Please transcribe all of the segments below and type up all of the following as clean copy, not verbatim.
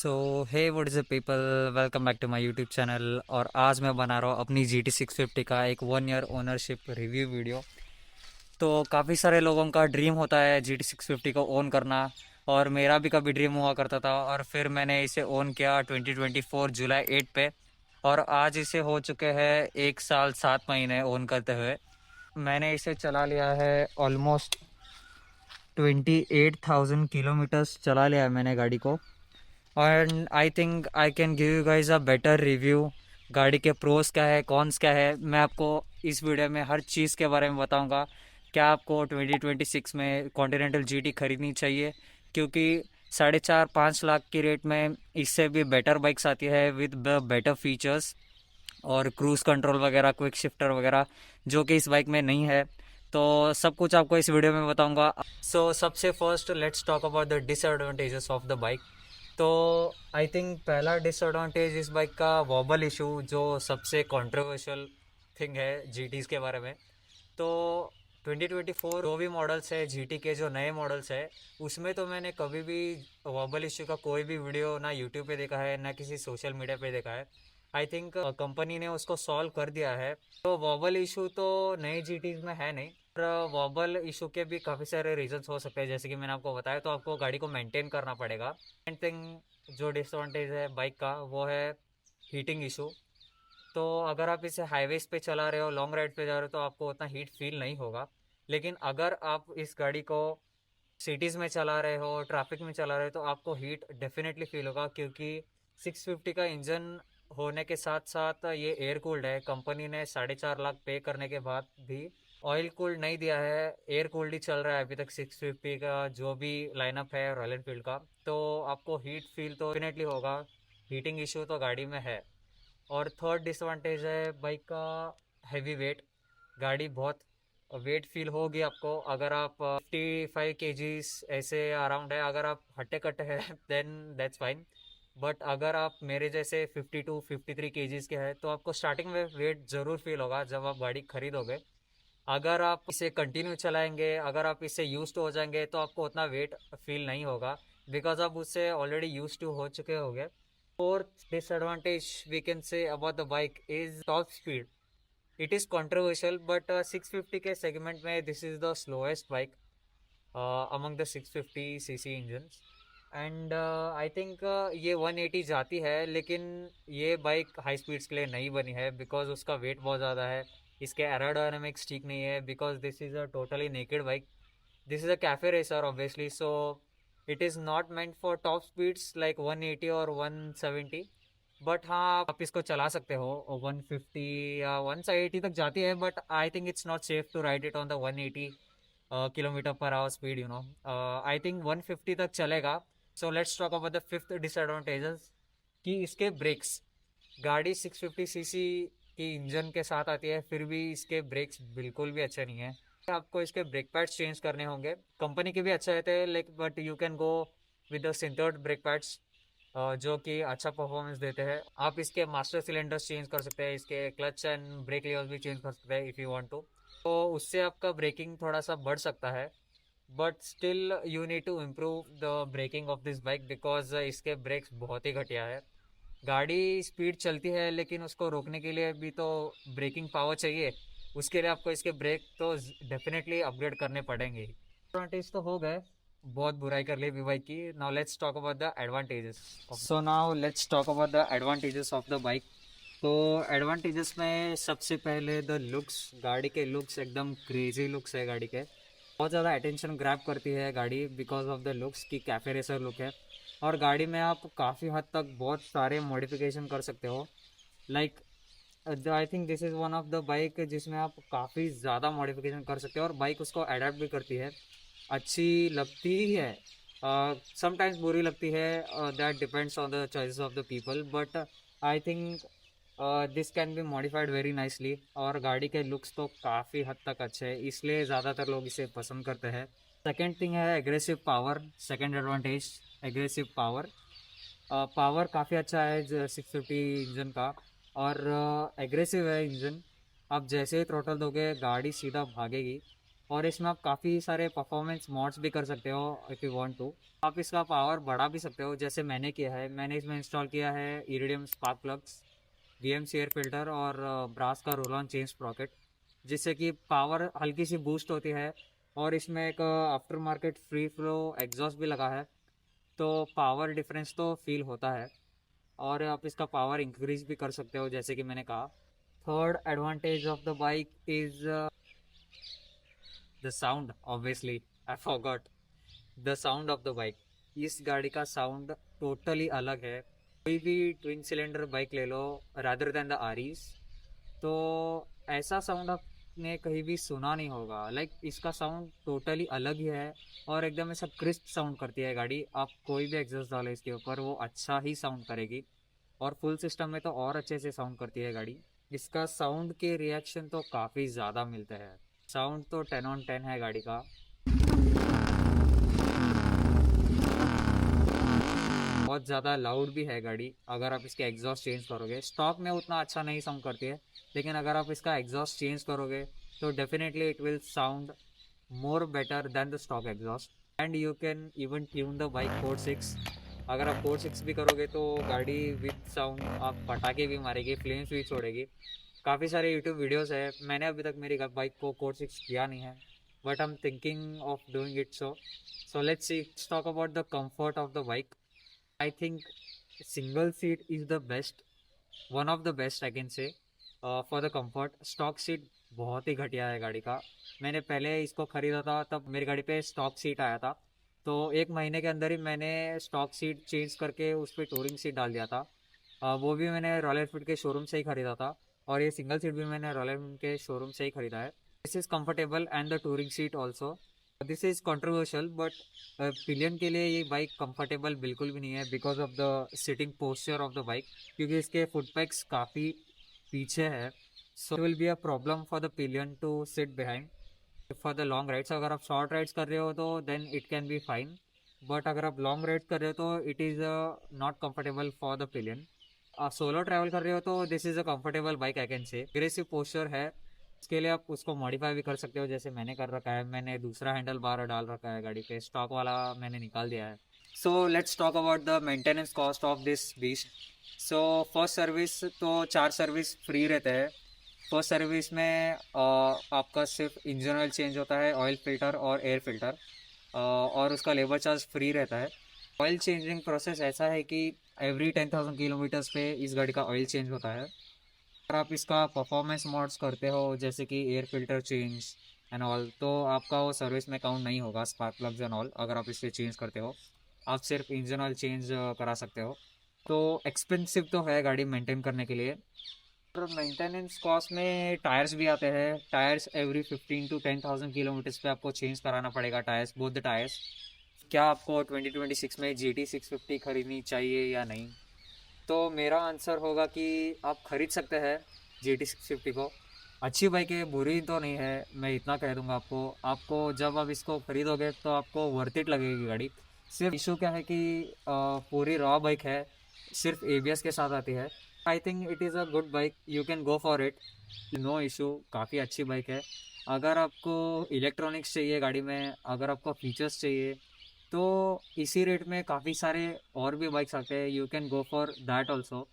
So hey what is people, welcome back to my YouTube channel. और आज मैं बना रहा हूँ अपनी जी टी 650 का एक 1 ईयर ओनरशिप रिव्यू वीडियो। तो काफ़ी सारे लोगों का ड्रीम होता है जी टी 650 को ओन करना, और मेरा भी कभी ड्रीम हुआ करता था। और फिर मैंने इसे ओन किया 2024 जुलाई 8 पे, और आज इसे हो चुके हैं 1 साल 7 महीने ओन करते हुए। मैंने इसे चला लिया है ऑलमोस्ट 28,000 किलोमीटर्स चला लिया है मैंने गाड़ी को। And I think I can give you guys a better review. गाड़ी के प्रोस क्या है, कॉन्स क्या है, मैं आपको इस वीडियो में हर चीज़ के बारे में बताऊंगा। क्या आपको 2026 में कॉन्टिनेंटल जीटी खरीदनी चाहिए, क्योंकि 4.5-5 लाख की रेट में इससे भी बेटर बाइक्स आती है विद बेटर फीचर्स और क्रूज़ कंट्रोल वगैरह, क्विक शिफ्टर वगैरह, जो कि इस बाइक में नहीं है। तो सब कुछ आपको इस वीडियो में बताऊंगा। सो सबसे first let's talk about the disadvantages of the bike. तो आई थिंक पहला डिसएडवांटेज इस बाइक का वॉबल इशू, जो सबसे कंट्रोवर्शियल थिंग है जीटीज़ के बारे में। तो 2024 जो भी मॉडल्स है जीटी के, जो नए मॉडल्स है, उसमें तो मैंने कभी भी वॉबल इशू का कोई भी वीडियो ना यूट्यूब पे देखा है ना किसी सोशल मीडिया पे देखा है। आई थिंक कंपनी ने उसको सॉल्व कर दिया है। तो वॉबल इशू तो नए जीटीज़ में है नहीं। और वॉबल इशू के भी काफ़ी सारे रीजंस हो सकते हैं, जैसे कि मैंने आपको बताया। तो आपको गाड़ी को मेंटेन करना पड़ेगा। सेकेंड थिंग जो डिसएडवांटेज है बाइक का, वो है हीटिंग इशू। तो अगर आप इसे हाईवेज पे चला रहे हो, लॉन्ग राइड पे जा रहे हो, तो आपको उतना हीट फील नहीं होगा। लेकिन अगर आप इस गाड़ी को सिटीज़ में चला रहे हो, ट्रैफिक में चला रहे हो, तो आपको हीट डेफिनेटली फील होगा, क्योंकि 650 का इंजन होने के साथ साथ ये एयर कूल्ड है। कंपनी ने 4.5 लाख पे करने के बाद भी ऑयल कूल्ड नहीं दिया है, एयर कूल्ड ही चल रहा है अभी तक 650 का जो भी लाइनअप है रॉयल एनफील्ड का। तो आपको हीट फील तो डेफिनेटली होगा। हीटिंग इशू तो गाड़ी में है। और थर्ड डिसएडवांटेज है बाइक का हैवी वेट। गाड़ी बहुत वेट फील होगी आपको अगर आप 55 kgs ऐसे अराउंड है। अगर आप हट्टे कट्टे हैं देन दैट्स फाइन। बट अगर आप मेरे जैसे 52-53 kgs के हैं, तो आपको स्टार्टिंग में वेट ज़रूर फील होगा जब आप गाड़ी खरीदोगे। अगर आप इसे कंटिन्यू चलाएंगे, अगर आप इससे यूज टू हो जाएंगे, तो आपको उतना वेट फील नहीं होगा, बिकॉज आप उससे ऑलरेडी यूज टू हो चुके होंगे। Fourth disadvantage we can say about the bike is top speed. It is controversial, but 650 के segment में this is the slowest bike among the 650 cc engines. And I think ये 180 जाती है, लेकिन ये बाइक हाई स्पीड्स के लिए नहीं बनी है, बिकॉज उसका वेट बहुत ज़्यादा है। इसके एरोडायनामिक्स ठीक नहीं है, because this is a totally naked bike. This is a cafe racer obviously, so it is not meant for top speeds like 180 और 170। बट हाँ, आप इसको चला सकते हो 150 या 180 तक जाती है, but I think it's not safe to ride it on the 180 kilometre per hour speed, you know. I think 150 तक चलेगा। So let's talk about the fifth disadvantages, कि इसके ब्रेक्स। गाड़ी 650 सीसी की इंजन के साथ आती है, फिर भी इसके ब्रेक्स बिल्कुल भी अच्छे नहीं है। आपको इसके ब्रेक पैड्स चेंज करने होंगे। कंपनी के भी अच्छे रहते हैं, like, but you can go with the sintered brake pads, जो कि अच्छा परफॉर्मेंस देते हैं। आप इसके मास्टर सिलेंडर्स चेंज कर सकते हैं, इसके क्लच एंड ब्रेक लेवल भी चेंज कर सकते हैं इफ़ यू वांट टू। तो उससे आपका ब्रेकिंग थोड़ा सा बढ़ सकता है। But still you need to improve the braking of this bike, because इसके ब्रेक्स बहुत ही घटिया है। गाड़ी स्पीड चलती है, लेकिन उसको रोकने के लिए भी तो ब्रेकिंग पावर चाहिए। उसके लिए आपको इसके ब्रेक तो डेफिनेटली अपग्रेड करने पड़ेंगे। एडवांटेज तो हो गए, बहुत बुराई कर ली वी बाइक की। Now let's talk about the advantages. So now let's talk about the advantages of the bike. तो एडवांटेजेस में सबसे पहले द लुक्स। गाड़ी के लुक्स एकदम क्रेजी लुक्स है गाड़ी के। बहुत ज़्यादा अटेंशन ग्रैब करती है गाड़ी बिकॉज ऑफ द लुक्स की कैफे रेसर लुक है। और गाड़ी में आप काफ़ी हद तक बहुत सारे मॉडिफिकेशन कर सकते हो। Like, I think this is one of the bike जिसमें आप काफ़ी ज़्यादा मॉडिफिकेशन कर सकते हो, और बाइक उसको अडेप्ट भी करती है। अच्छी लगती ही है, समटाइम्स बुरी लगती है, that depends on the choices of the people, but I think this can be modified very nicely. और गाड़ी के लुक्स तो काफ़ी हद तक अच्छे हैं, इसलिए ज़्यादातर लोग इसे पसंद करते हैं। सेकेंड थिंग है aggressive power. Second advantage, aggressive power. Power काफ़ी अच्छा है 650 इंजन का, और एग्रेसिव है इंजन। आप जैसे ही थ्रोटल दोगे गाड़ी सीधा भागेगी। और इसमें आप काफ़ी सारे परफॉर्मेंस मॉड्स भी कर सकते हो इफ़ यू वांट टू। आप इसका पावर बढ़ा भी सकते हो, जैसे मैंने किया है। मैंने इसमें इंस्टॉल किया है iridium spark plugs, VMC air filter और ब्रास का रोल ऑन चेन स्प्रॉकेट, जिससे कि पावर हल्की सी बूस्ट होती है। और इसमें एक after market free flow exhaust भी लगा है, तो पावर डिफरेंस तो फील होता है। और आप इसका पावर इंक्रीज भी कर सकते हो जैसे कि मैंने कहा। Third advantage of the bike is the sound. Obviously I forgot the sound of the bike. इस गाड़ी का साउंड टोटली अलग है। कोई भी ट्विन सिलेंडर बाइक ले लो रादर देन द आरीज, तो ऐसा साउंड आपने कहीं भी सुना नहीं होगा। लाइक इसका साउंड टोटली अलग ही है और एकदम ऐसा क्रिस्प साउंड करती है गाड़ी। आप कोई भी एग्जॉस्ट डालो इसके ऊपर, वो अच्छा ही साउंड करेगी। और फुल सिस्टम में तो और अच्छे से साउंड करती है गाड़ी। इसका साउंड के रिएक्शन तो काफ़ी ज़्यादा मिलते हैं। साउंड तो 10/10 है गाड़ी का। बहुत ज़्यादा लाउड भी है गाड़ी। अगर आप इसके एग्जॉस्ट चेंज करोगे, स्टॉक में उतना अच्छा नहीं साउंड करती है, लेकिन अगर आप इसका एग्जॉस्ट चेंज करोगे तो definitely it will sound more better than the stock exhaust. And you can even tune the bike code 6। अगर आप कोड 6 भी करोगे तो गाड़ी विद साउंड आप पटाखे भी मारेगी, फ्लेम्स भी छोड़ेगी। काफ़ी सारे यूट्यूब वीडियोस है। मैंने अभी तक मेरी बाइक को कोड 6 किया नहीं है, but I am thinking of doing it. So let's see, let's talk about the comfort of the bike. I think single seat is the best, one of the best I can say for the comfort. Stock seat बहुत ही घटिया है गाड़ी का। मैंने पहले इसको ख़रीदा था तब मेरी गाड़ी पे स्टॉक सीट आया था, तो 1 महीने के अंदर ही मैंने स्टॉक सीट चेंज करके उस पर टूरिंग सीट डाल दिया था। वो भी मैंने रॉयल एनफील्ड के शोरूम से ही ख़रीदा था, और ये सिंगल सीट भी मैंने रॉयल एनफील्ड के शोरूम से ही ख़रीदा है। This is comfortable and the touring seat also. This is controversial, but pillion के लिए ये बाइक कंफर्टेबल बिल्कुल भी नहीं है because of the sitting posture of the bike, क्योंकि इसके फुट पैक्स काफ़ी पीछे है। So will be a problem for the pillion to sit behind for the long rides. अगर आप शॉर्ट राइड्स कर रहे हो तो then it can be fine, but अगर आप लॉन्ग राइड कर रहे हो तो it is not comfortable for the pillion. आप सोलो ट्रैवल कर रहे हो तो this is a comfortable bike I can say. Aggressive posture है, इसके लिए आप उसको मॉडिफाई भी कर सकते हो, जैसे मैंने कर रखा है। मैंने दूसरा हैंडल बार डाल रखा है गाड़ी पे, स्टॉक वाला मैंने निकाल दिया है। सो let's talk about the maintenance cost of this beast. So first service तो 4 सर्विस फ्री रहते हैं। फर्स्ट सर्विस में आपका सिर्फ इंजन ऑयल चेंज होता है, ऑयल फिल्टर और एयर फिल्टर, और उसका लेबर चार्ज फ्री रहता है। ऑयल चेंजिंग प्रोसेस ऐसा है कि एवरी 10,000 किलोमीटर्स पे इस गाड़ी का ऑयल चेंज होता है। अगर आप इसका परफॉर्मेंस मोड्स करते हो जैसे कि air filter change and all, तो आपका वो सर्विस में काउंट नहीं होगा, स्पार्क प्लग्स एंड ऑल। अगर आप इसे चेंज करते हो, आप सिर्फ इंजन ऑयल चेंज करा सकते हो। तो एक्सपेंसिव तो है गाड़ी मेंटेन करने के लिए। और मेंटेनेंस कॉस्ट में टायर्स भी आते हैं। टायर्स एवरी 15 to 10,000 किलोमीटर्स पे आपको चेंज कराना पड़ेगा टायर्स, बोथ द टायर्स। क्या आपको 2026 में GT 650 खरीदनी चाहिए या नहीं? तो मेरा आंसर होगा कि आप ख़रीद सकते हैं GT 650 को। अच्छी बाइक है, बुरी तो नहीं है, मैं इतना कह दूंगा आपको। आपको जब आप इसको ख़रीदोगे तो आपको वर्थ इट लगेगी गाड़ी। सिर्फ इशू क्या है कि पूरी रॉ बाइक है, सिर्फ ABS के साथ आती है। I think it is a good bike, you can go for it, no issue. काफ़ी अच्छी बाइक है। अगर आपको इलेक्ट्रॉनिक्स चाहिए गाड़ी में, अगर आपको फीचर्स चाहिए, तो इसी रेट में काफ़ी सारे और भी बाइक्स आते हैं, you can go for that also.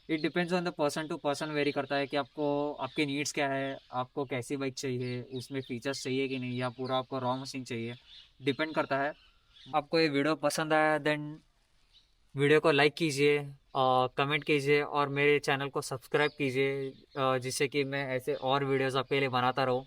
It depends on the person to person, vary करता है कि आपको आपके नीड्स क्या है, आपको कैसी बाइक चाहिए, उसमें फीचर्स चाहिए कि नहीं, या पूरा आपको रॉ मशीन चाहिए, डिपेंड करता है। आपको ये वीडियो पसंद आया देन वीडियो को लाइक कीजिए, कमेंट कीजिए और मेरे चैनल को सब्सक्राइब कीजिए, जिससे कि मैं ऐसे और वीडियोस आपके लिए बनाता रहूँ।